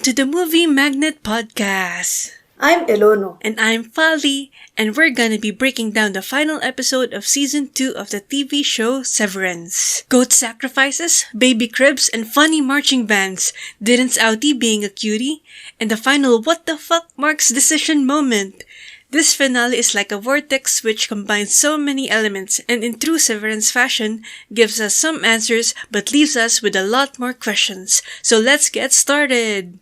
to the Movie Magnet Podcast. I'm Elono. And I'm Fali, and we're gonna be breaking down the final episode of Season 2 of the TV show Severance. Goat sacrifices, baby cribs, and funny marching bands, Didn't Outie being a cutie, and the final what the fuck Mark's decision moment. This finale is like a vortex which combines so many elements and in true Severance fashion, gives us some answers but leaves us with a lot more questions. So let's get started!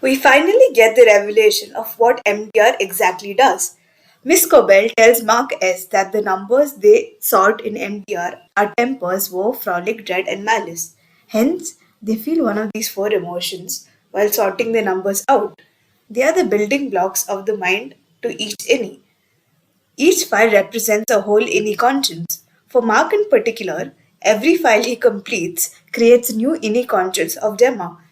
We finally get the revelation of what MDR exactly does. Miss Cobell tells Mark S. that the numbers they sought in MDR are tempers, woe, frolic, dread, and malice. Hence, they feel one of these four emotions while sorting the numbers out. They are the building blocks of the mind to each innie. Each file represents a whole innie conscience. For Mark in particular, every file he completes creates a new innie conscience of Gemma.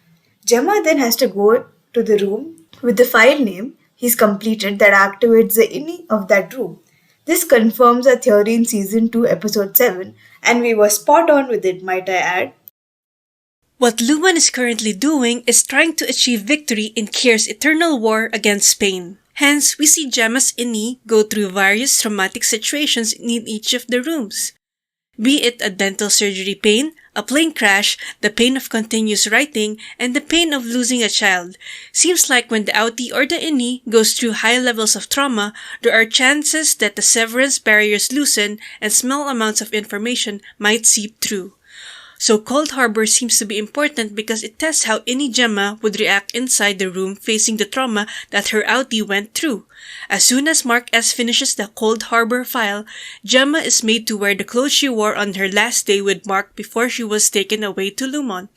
Gemma then has to go to the room with the file name he's completed that activates the innie of that room. This confirms our theory in Season 2, Episode 7, and we were spot on with it, might I add. What Luman is currently doing is trying to achieve victory in Kier's eternal war against Spain. Hence, we see Gemma's innie go through various traumatic situations in each of the rooms. Be it a dental surgery pain, a plane crash, the pain of continuous writing, and the pain of losing a child. Seems like when the outie or the innie goes through high levels of trauma, there are chances that the severance barriers loosen and small amounts of information might seep through. So Cold Harbor seems to be important because it tests how innie Gemma would react inside the room facing the trauma that her outie went through. As soon as Mark S. finishes the Cold Harbor file, Gemma is made to wear the clothes she wore on her last day with Mark before she was taken away to Lumon.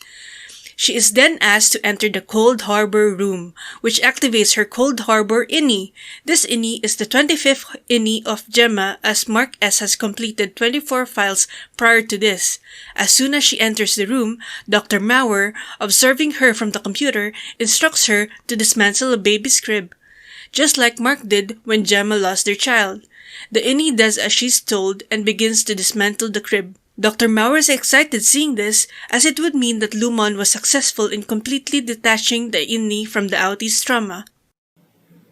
She is then asked to enter the Cold Harbor room, which activates her Cold Harbor innie. This innie is the 25th innie of Gemma as Mark S. has completed 24 files prior to this. As soon as she enters the room, Dr. Maurer, observing her from the computer, instructs her to dismantle a baby's crib, just like Mark did when Gemma lost their child. The innie does as she's told and begins to dismantle the crib. Dr. Maurer is excited seeing this, as it would mean that Lumon was successful in completely detaching the innie from the outie's trauma.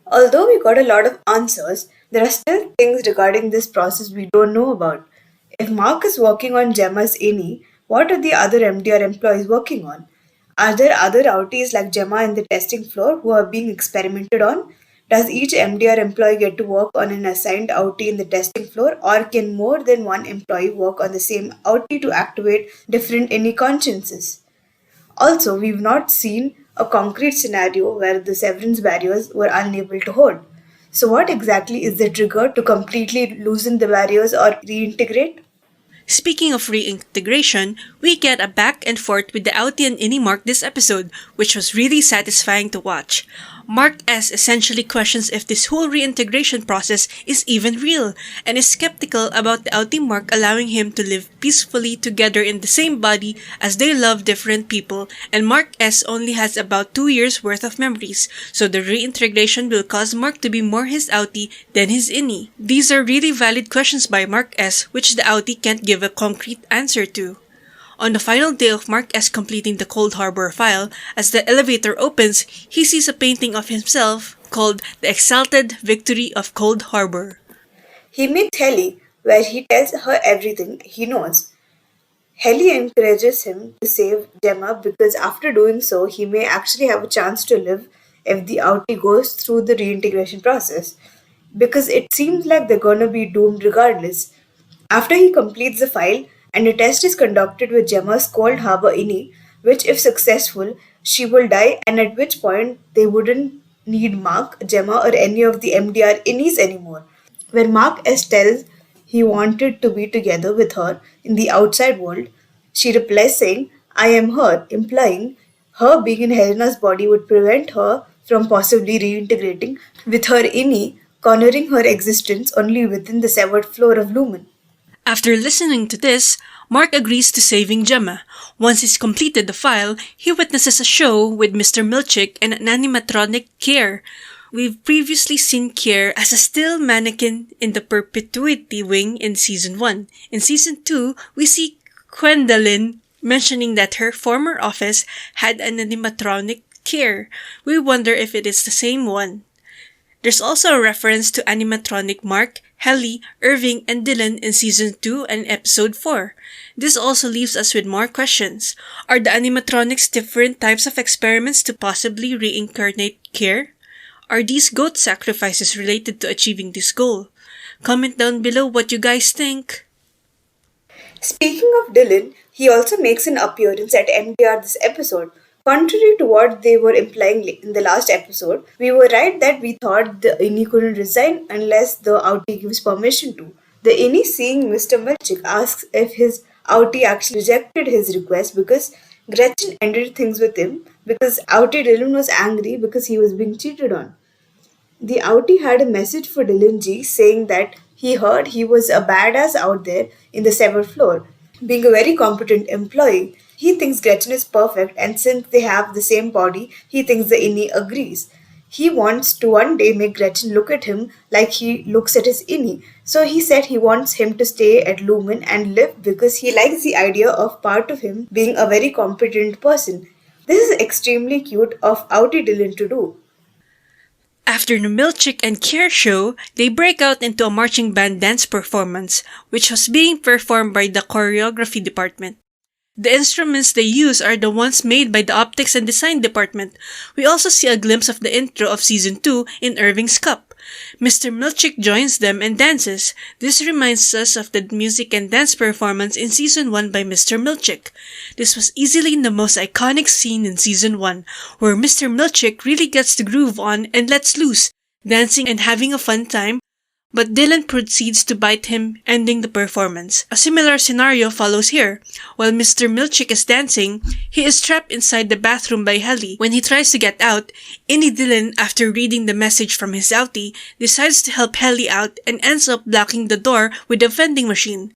Although we got a lot of answers, there are still things regarding this process we don't know about. If Mark is working on Gemma's innie, what are the other MDR employees working on? Are there other outies like Gemma in the testing floor who are being experimented on? Does each MDR employee get to work on an assigned outie in the testing floor, or can more than one employee work on the same outie to activate different innie consciences? Also, we've not seen a concrete scenario where the severance barriers were unable to hold. So what exactly is the trigger to completely loosen the barriers or reintegrate? Speaking of reintegration, we get a back and forth with the outie and innie Mark this episode, which was really satisfying to watch. Mark S. essentially questions if this whole reintegration process is even real, and is skeptical about the outie Mark allowing him to live peacefully together in the same body as they love different people, and Mark S. only has about 2 years worth of memories, so the reintegration will cause Mark to be more his outie than his innie. These are really valid questions by Mark S., which the outie can't give a concrete answer to. On the final day of Mark S. completing the Cold Harbor file, as the elevator opens, he sees a painting of himself called The Exalted Victory of Cold Harbor. He meets Helly, where he tells her everything he knows. Helly encourages him to save Gemma because after doing so, he may actually have a chance to live if the outie goes through the reintegration process, because it seems like they're gonna be doomed regardless. After he completes the file, and a test is conducted with Gemma's Cold Harbor innie, which if successful, she will die, and at which point they wouldn't need Mark, Gemma, or any of the MDR innies anymore. When Mark S. tells he wanted to be together with her in the outside world, she replies saying, I am her, implying her being in Helena's body would prevent her from possibly reintegrating with her innie, cornering her existence only within the severed floor of Lumen. After listening to this, Mark agrees to saving Gemma. Once he's completed the file, he witnesses a show with Mr. Milchick and an animatronic Kier. We've previously seen Kier as a still mannequin in the Perpetuity Wing in Season 1. In Season 2, we see Gwendolyn mentioning that her former office had an animatronic Kier. We wonder if it is the same one. There's also a reference to animatronic Mark, Helly, Irving, and Dylan in Season 2 and Episode 4. This also leaves us with more questions. Are the animatronics different types of experiments to possibly reincarnate Kier? Are these goat sacrifices related to achieving this goal? Comment down below what you guys think. Speaking of Dylan, he also makes an appearance at MDR this episode. Contrary to what they were implying in the last episode, we were right that we thought the Inni couldn't resign unless the outie gives permission to. The Inni, seeing Mr. Milchick, asks if his outie actually rejected his request because Gretchen ended things with him because outie Dylan was angry because he was being cheated on. The outie had a message for Dylan G saying that he heard he was a badass out there in the seventh floor, being a very competent employee. He thinks Gretchen is perfect, and since they have the same body, he thinks the Inni agrees. He wants to one day make Gretchen look at him like he looks at his Inni. So he said he wants him to stay at Lumen and live because he likes the idea of part of him being a very competent person. This is extremely cute of Outie Dylan to do. After the Milchick and Kier show, they break out into a marching band dance performance, which was being performed by the choreography department. The instruments they use are the ones made by the optics and design department. We also see a glimpse of the intro of Season 2 in Irving's Cup. Mr. Milchick joins them and dances. This reminds us of the music and dance performance in Season 1 by Mr. Milchick. This was easily the most iconic scene in Season 1, where Mr. Milchick really gets the groove on and lets loose, dancing and having a fun time, but Dylan proceeds to bite him, ending the performance. A similar scenario follows here. While Mr. Milchick is dancing, he is trapped inside the bathroom by Helly. When he tries to get out, Inni Dylan, after reading the message from his outie, decides to help Helly out and ends up blocking the door with a vending machine.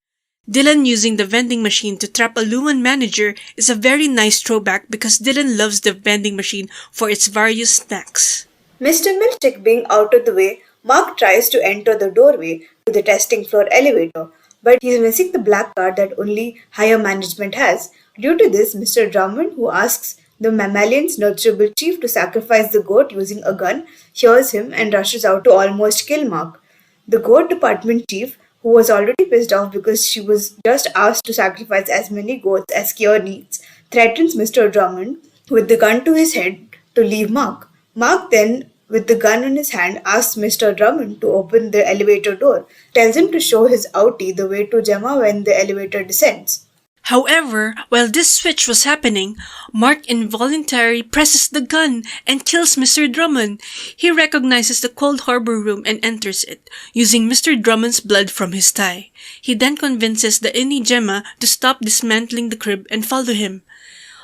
Dylan using the vending machine to trap a Lumen manager is a very nice throwback because Dylan loves the vending machine for its various snacks. Mr. Milchick being out of the way, Mark tries to enter the doorway to the testing floor elevator, but he's missing the black card that only higher management has. Due to this, Mr. Drummond, who asks the mammalion's nurturable chief to sacrifice the goat using a gun, hears him and rushes out to almost kill Mark. The goat department chief, who was already pissed off because she was just asked to sacrifice as many goats as Kier needs, threatens Mr. Drummond with the gun to his head to leave Mark. Mark then, with the gun in his hand, asks Mr. Drummond to open the elevator door, tells him to show his outie the way to Gemma when the elevator descends. However, while this switch was happening, Mark involuntarily presses the gun and kills Mr. Drummond. He recognizes the cold harbor room and enters it, using Mr. Drummond's blood from his tie. He then convinces the Inni Gemma to stop dismantling the crib and follow him.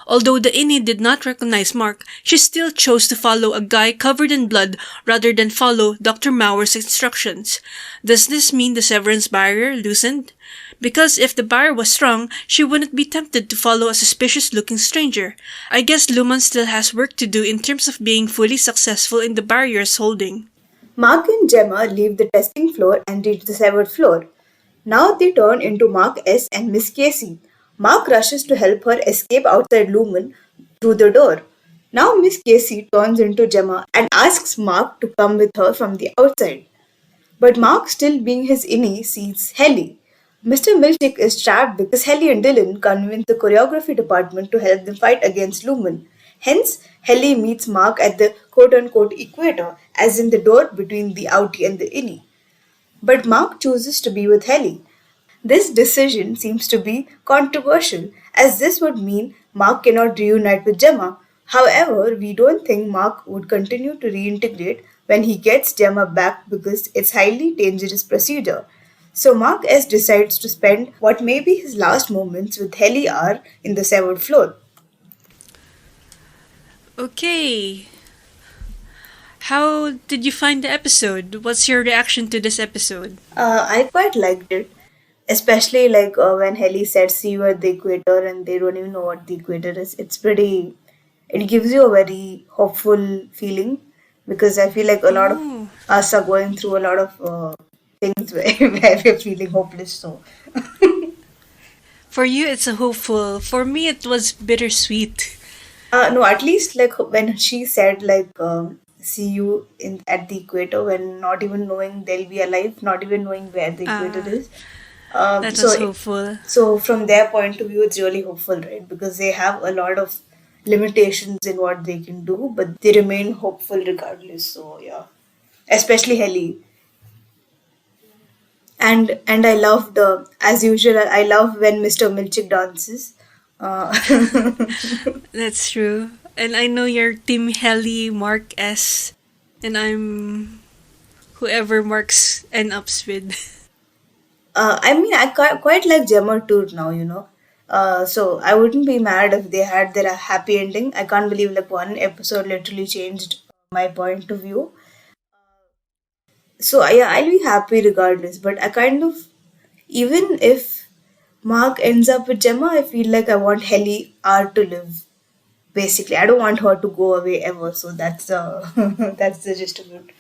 Although the Inni did not recognize Mark, she still chose to follow a guy covered in blood rather than follow Dr. Mauer's instructions. Does this mean the Severance barrier loosened? Because if the barrier was strong, she wouldn't be tempted to follow a suspicious-looking stranger. I guess Lumen still has work to do in terms of being fully successful in the barrier's holding. Mark and Gemma leave the testing floor and reach the severed floor. Now they turn into Mark S. and Miss Casey. Mark rushes to help her escape outside Lumen through the door. Now Miss Casey turns into Gemma and asks Mark to come with her from the outside. But Mark, still being his Inni, sees Helly. Mr. Milchick is trapped because Helly and Dylan convince the choreography department to help them fight against Lumen. Hence, Helly meets Mark at the quote-unquote equator, as in the door between the outie and the Inni. But Mark chooses to be with Helly. This decision seems to be controversial, as this would mean Mark cannot reunite with Gemma. However, we don't think Mark would continue to reintegrate when he gets Gemma back because it's highly dangerous procedure. So Mark S decides to spend what may be his last moments with Helly R in the severed floor. Okay. How did you find the episode? What's your reaction to this episode? I quite liked it, especially when Helly said see you at the equator and they don't even know what the equator is. It gives you a very hopeful feeling because I feel like a lot of Oh. us are going through a lot of things where we're feeling hopeless. So, For you, it's a hopeful. For me, it was bittersweet. No, at least like when she said like see you in at the equator when not even knowing they'll be alive, not even knowing where the equator Ah, is. that was So hopeful. so from their point of view, it's really hopeful, right? Because they have a lot of limitations in what they can do, but they remain hopeful regardless. So yeah, especially Helly. And I loved as usual. I love when Mr. Milchick dances. Uh, That's true. And I know you're Team Helly, Mark S. And I'm whoever Mark's end ups with. I mean, I quite like Gemma too now, you know. So I wouldn't be mad if they had their happy ending. I can't believe like one episode literally changed my point of view. So yeah, I'll be happy regardless. But I kind of, even if Mark ends up with Gemma, I feel like I want Helly R to live. Basically, I don't want her to go away ever. So that's the that's the gist of it.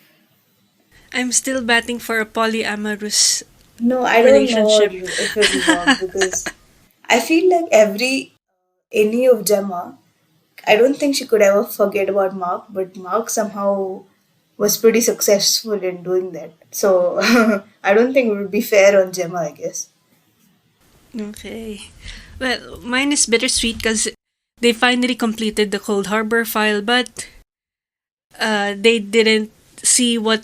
I'm still batting for a polyamorous No, I don't know relationship. if it'll work because I feel like any of Gemma, I don't think she could ever forget about Mark, but Mark somehow was pretty successful in doing that. So I don't think it would be fair on Gemma, I guess. Okay. Well, mine is bittersweet because they finally completed the Cold Harbor file, but they didn't see what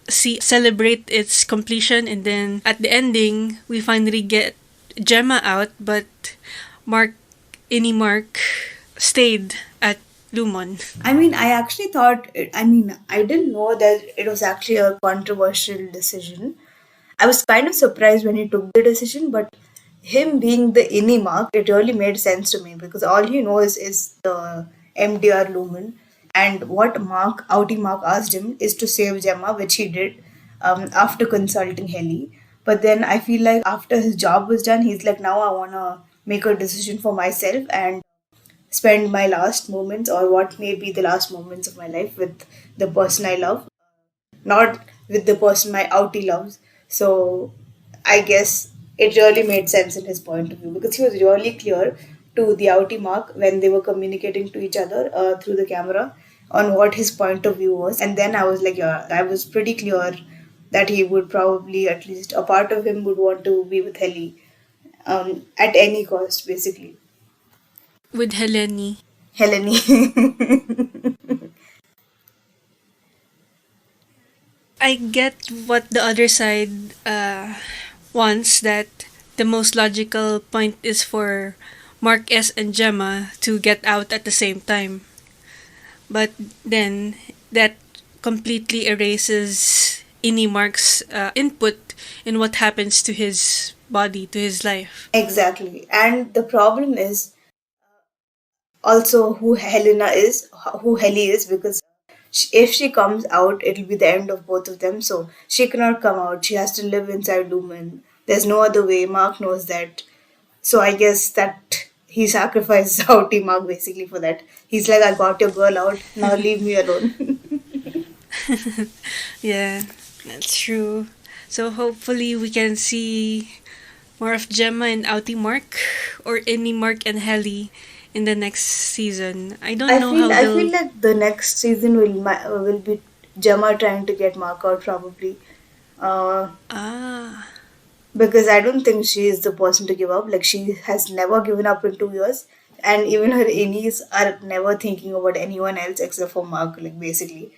celebrate its completion, and then at the ending we finally get Gemma out, but Mark Mark stayed at Lumon. I mean, I actually thought, I mean, I didn't know that it was actually a controversial decision. I was kind of surprised when he took the decision, but him being the INI mark, it really made sense to me because all he knows is the MDR Lumen. And what Outie Mark asked him is to save Gemma, which he did after consulting Heli. But then I feel like after his job was done, he's like, now I want to make a decision for myself and spend my last moments or what may be the last moments of my life with the person I love, not with the person my outie loves. So I guess it really made sense in his point of view because he was really clear to the outie mark when they were communicating to each other through the camera on what his point of view was. And then I was like, yeah, I was pretty clear that he would probably, at least a part of him, would want to be with Heli at any cost, basically. With Heleni. Heleni. I get what the other side wants, that the most logical point is for Mark S and Gemma to get out at the same time. But then that completely erases any Mark's input in what happens to his body, to his life. Exactly. And the problem is also who Heli is, because if she comes out, it'll be the end of both of them. So she cannot come out. She has to live inside Lumen. There's no other way. Mark knows that. So I guess that he sacrifices Outie Mark basically for that. He's like, I got your girl out. Now leave me alone. Yeah, that's true. So hopefully we can see more of Gemma and Outie Mark, or any Mark and Helly in the next season. I don't know how I feel they'll. like the next season will be Gemma trying to get Mark out probably. Uh, Ah, because I don't think she is the person to give up. Like she has never given up in 2 years, and even her innies are never thinking about anyone else except for Mark. Like basically,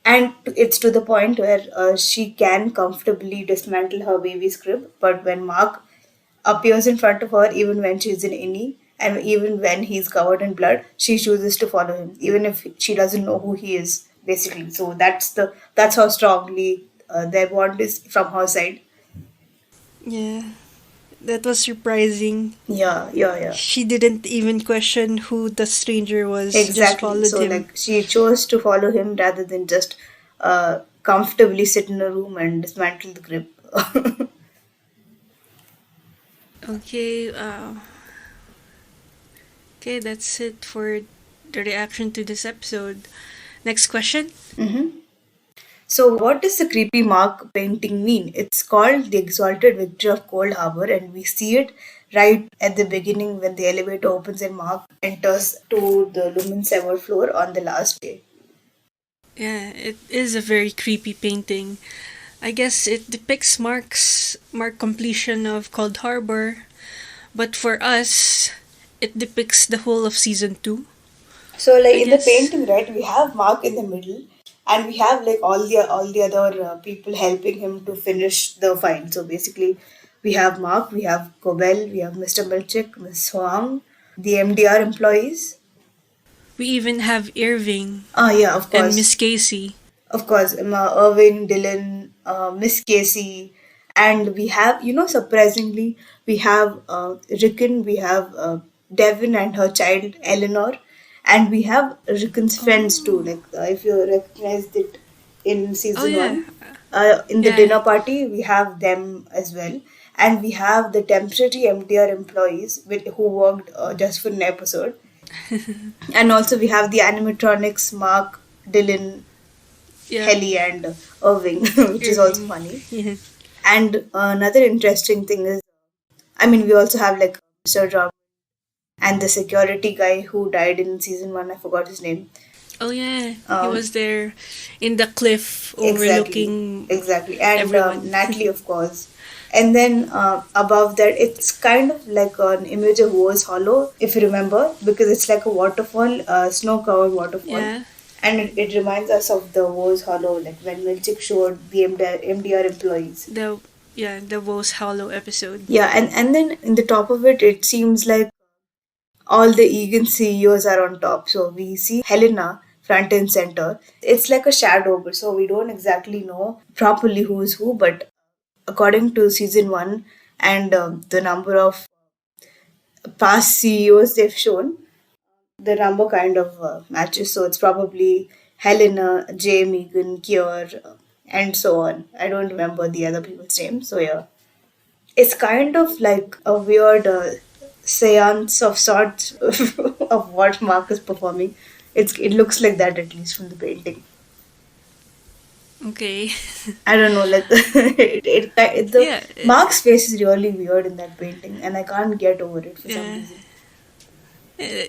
and it's to the point where she can comfortably dismantle her baby's crib, but when Mark appears in front of her, even when she's in innie, and even when he's covered in blood, she chooses to follow him, even if she doesn't know who he is. Basically, so that's how strongly their bond is from her side. yeah. That was surprising. Yeah, yeah, yeah. She didn't even question who the stranger was, just Exactly. followed So, him. like, she chose to follow him rather than just comfortably sit in a room and dismantle the grip. Okay, okay, that's it for the reaction to this episode. Next question. So, what does the creepy mark painting mean? It's called the Exalted Victory of Cold Harbor, and we see it right at the beginning when the elevator opens and Mark enters to the Lumen Sever floor on the last day. Yeah, it is a very creepy painting. I guess it depicts Mark completion of Cold Harbor, but for us, it depicts the whole of season 2, So like I in the guess. painting, right, we have Mark in the middle, and we have like all the other people helping him to finish the fight. So basically, we have Mark, we have Kobel, we have Mr. Milchick, Miss Huang, the MDR employees. We even have Irving Ah, yeah, of and course. Miss Casey. Of course, Irvin, Dylan, Miss Casey, and we have, surprisingly, we have Rickon, we have Devin and her child Eleanor, and we have Rickon's friends too. Oh. Like, if you recognized it in Oh season yeah. one, in the Yeah. dinner party, we have them as well. And we have the temporary MDR employees who worked just for an episode. And also, we have the animatronics Mark, Dylan, Yeah. Helly and Irving, which is also Irving. funny. Yeah. And another interesting thing is, I mean, we also have like Sir John and the security guy who died in season one. I forgot his name. Oh yeah. He Um, was there in the cliff exactly, overlooking exactly, and everyone. Natalie, of course. And then above that, it's kind of like an image of Woe's Hollow, if you remember, because it's like a waterfall, snow-covered waterfall, Yeah. and it reminds us of the Woe's Hollow, like when Milchick showed the MDR employees. The the Woes Hollow episode. Yeah, and then in the top of it, it seems like all the Egan CEOs are on top. So we see Helena front and center. It's like a shadow, but so we don't exactly know properly who's who. But according to season one and the number of past CEOs they've shown, the number kind of matches. So it's probably Helena, Jay, Megan, Kier, and so on. I don't remember the other people's names. So yeah. It's kind of like a weird seance of sorts of what Mark is performing. It looks like that at least from the painting. Okay. I don't know, like the Yeah. Mark's face is really weird in that painting, and I can't get over it for some Yeah. reason.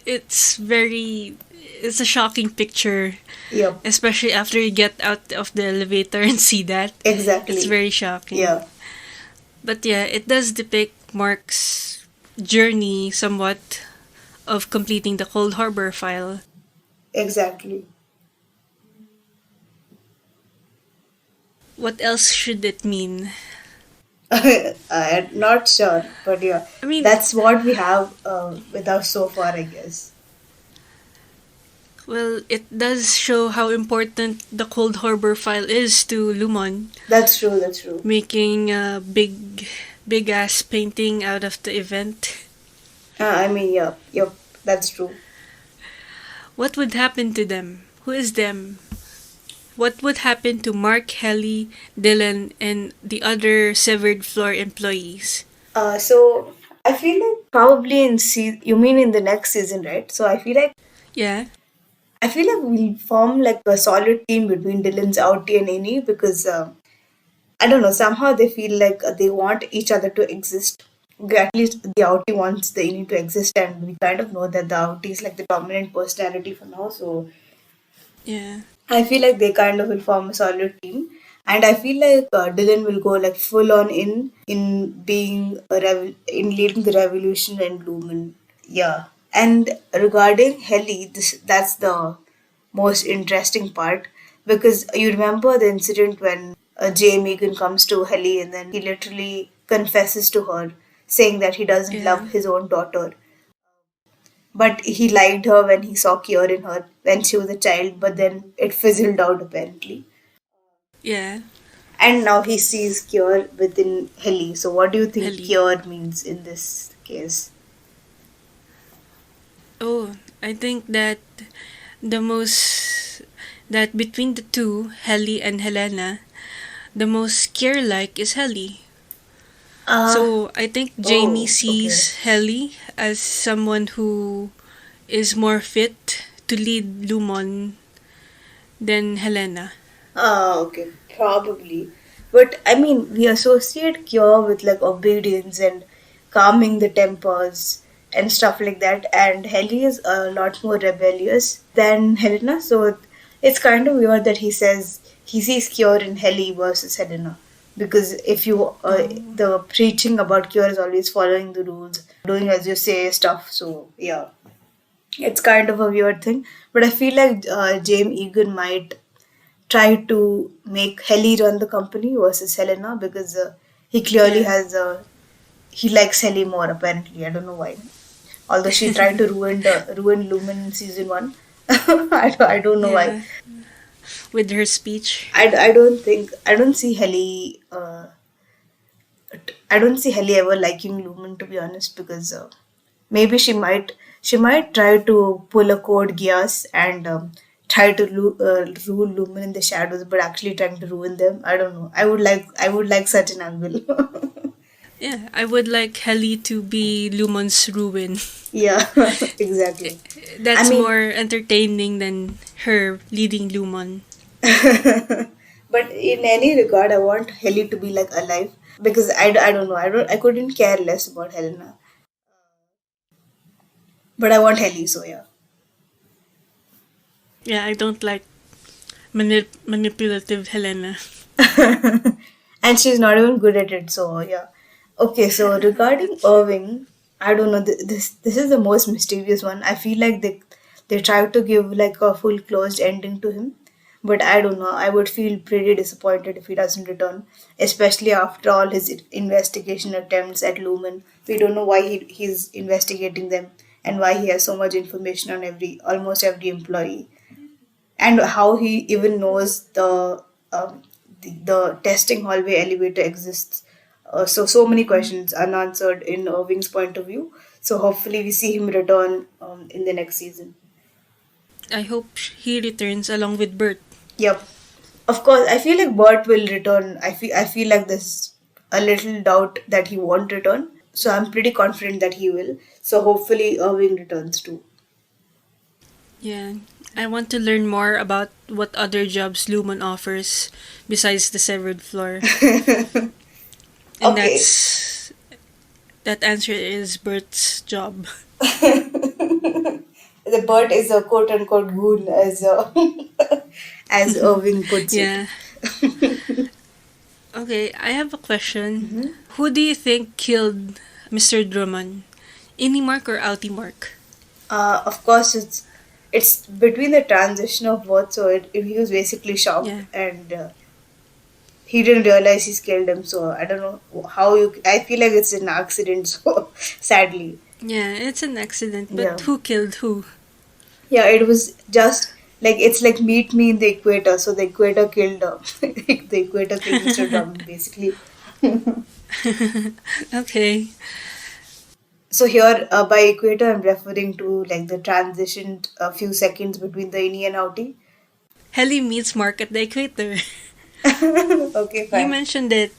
It's very. It's a shocking picture, Yep, especially after you get out of the elevator and see that. It's exactly. very shocking. Yeah, But yeah, it does depict Mark's journey somewhat of completing the Cold Harbor file. exactly. What else should it mean? I'm not sure, but yeah, I mean, that's what we have with us so far, I guess. well, it does show how important the Cold Harbor file is to Lumon, That's true. That's true. making a big ass painting out of the event. I mean, yeah, yep, that's true. What would happen to them? Who is them? What would happen to Mark, Helly, Dylan, and the other severed floor employees? So I feel like probably you mean in the next season, right? So Yeah, I feel like we'll form like a solid team between Dylan's Outie and Annie because I don't know, somehow they feel like they want each other to exist. Okay, at least the Outie wants the Annie to exist, and we kind of know that the Outie is like the dominant personality for now. So yeah, I feel like they kind of will form a solid team, and I feel like Dylan will go like full on in being in leading the revolution and Lumen. Yeah, and regarding Helly, that's the most interesting part because you remember the incident when Jay Megan comes to Helly and then he literally confesses to her, saying that he doesn't yeah, love his own daughter. But he liked her when he saw cure in her when she was a child, but then it fizzled out apparently. yeah. And now he sees cure within Heli. So, what do you think Helly. cure means in this case? Oh, I think that the most that between the two, Helly and Helena, the most care-like is Helly. Uh, So I think Jamie oh, okay. sees Helly as someone who is more fit to lead Lumon than Helena. Okay, probably. But I mean, we associate cure with like obedience and calming the tempers and stuff like that. And Helly is a lot more rebellious than Helena, so it's kind of weird that he says he sees cure in Helly versus Helena. Because if you, Oh, the preaching about cure is always following the rules, doing as you say stuff. So yeah, it's kind of a weird thing. But I feel like James Egan might try to make Helly run the company versus Helena because he clearly yeah, has he likes Helly more apparently. I don't know why. Although she tried to ruin Lumen in season one, I don't know why. yeah. With her speech. I don't think I don't see Helly. I don't see Helly ever liking Lumen to be honest because maybe she might try to pull a code Geass and try to rule Lumen in the shadows, but actually trying to ruin them. I don't know. I would like such an angle. Yeah, I would like Helly to be Lumon's ruin. Yeah, exactly. I That's mean, more entertaining than her leading Lumon. but in any regard, I want Helly to be like alive because I don't know. I couldn't care less about Helena, but I want Helly. So yeah. Yeah, I don't like manipulative Helena. And she's not even good at it. So yeah. Okay, so regarding Irving, I don't know. This is the most mysterious one. I feel like they try to give like a full closed ending to him, but I don't know. I would feel pretty disappointed if he doesn't return, especially after all his investigation attempts at Lumen. We don't know why he's investigating them and why he has so much information on almost every employee and how he even knows um, the testing hallway elevator exists. So many questions unanswered in Irving's point of view. So hopefully we see him return in the next season. I hope he returns along with Bert. Yep. Of course, I feel like Bert will return. I feel like there's a little doubt that he won't return. So I'm pretty confident that he will. So hopefully Irving returns too. Yeah, I want to learn more about what other jobs Lumon offers besides the severed floor. And Okay. that answer is Bert's job. The bird is a quote unquote goon, as as Irving puts it. Yeah. Okay, I have a question. Mhm. Who do you think killed Mr. Drummond? Inimark or Altimark? Of course, it's between the transition of both, so he was basically shocked Yeah. and he didn't realize he's killed him. So I don't know how you. I feel like it's an accident. So sadly, Yeah, it's an accident, but yeah, who killed who? yeah. It was just like it's like meet me in the equator. So the equator killed the equator killed Mr. Drummond basically. Okay. So here, by equator, I'm referring to like the transition a few seconds between the innie and outie. Helly meets Mark at the equator. Okay, You fine. mentioned it.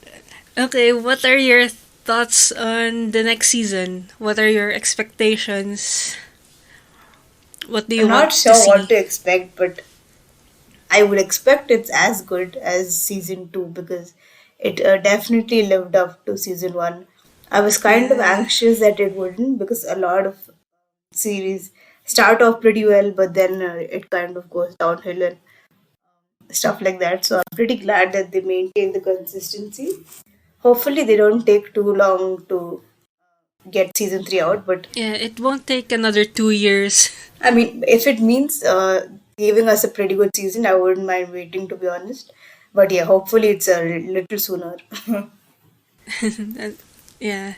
Okay, what are your thoughts on the next season? What are your expectations? What do I'm you not want to sure what see? to expect, but I would expect it's as good as season two because it definitely lived up to season one. I was kind of Yeah. anxious that it wouldn't because a lot of series start off pretty well, but then it kind of goes downhill and stuff like that. So I'm pretty glad that they maintain the consistency. Hopefully, they don't take too long to get season three out. But Yeah, it won't take another 2 years. I mean, if it means giving us a pretty good season, I wouldn't mind waiting to be honest. But yeah, hopefully it's a little sooner. And- yeah.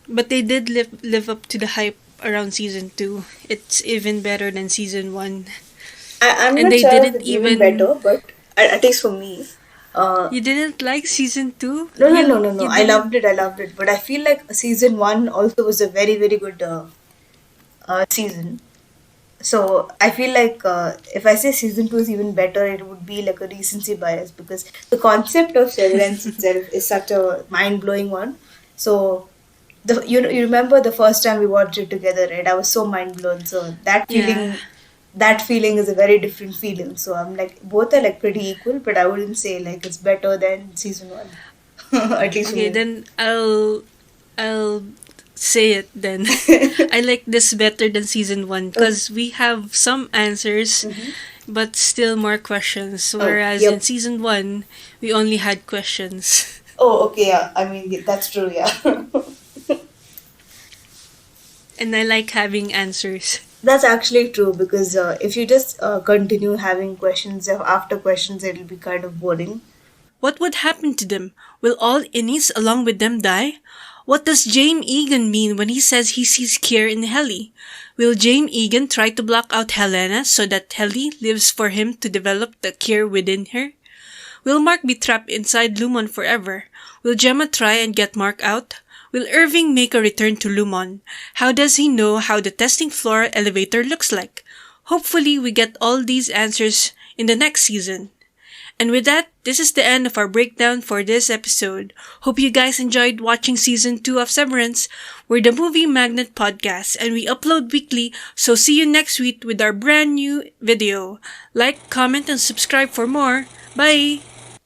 But they did live up to the hype around season 2. It's even better than season 1. I'm And not they sure if didn't it's even even better, but at least for me, You didn't like season 2? no, no, no, You no, no. you I didn't. loved it. I loved it. But I feel like season one also was a very, very good season. So I feel like if I say season two is even better, it would be like a recency bias because the concept of Severance itself is such a mind blowing one. So you remember the first time we watched it together, right? I was so mind blown. So Yeah. that feeling is a very different feeling. So I'm like both are like pretty equal, but I wouldn't say like it's better than season one, at least for Okay, me. then I'll Say it then. I like this better than season 1 Okay. because we have some answers but still more questions. Oh, Whereas in yep. season 1, we only had questions. Oh, okay, yeah. I mean, that's true, yeah. And I like having answers. That's actually true because if you just continue having questions after questions, it'll be kind of boring. What would happen to them? Will all Innies along with them die? What does James Egan mean when he says he sees Kier in Helly? Will James Egan try to block out Helena so that Helly lives for him to develop the Kier within her? Will Mark be trapped inside Lumon forever? Will Gemma try and get Mark out? Will Irving make a return to Lumon? How does he know how the testing floor elevator looks like? Hopefully we get all these answers in the next season. And with that, this is the end of our breakdown for this episode. Hope you guys enjoyed watching season 2 of Severance. We're the Movie Magnet Podcast and we upload weekly, so see you next week with our brand new video. Like, comment, and subscribe for more. Bye!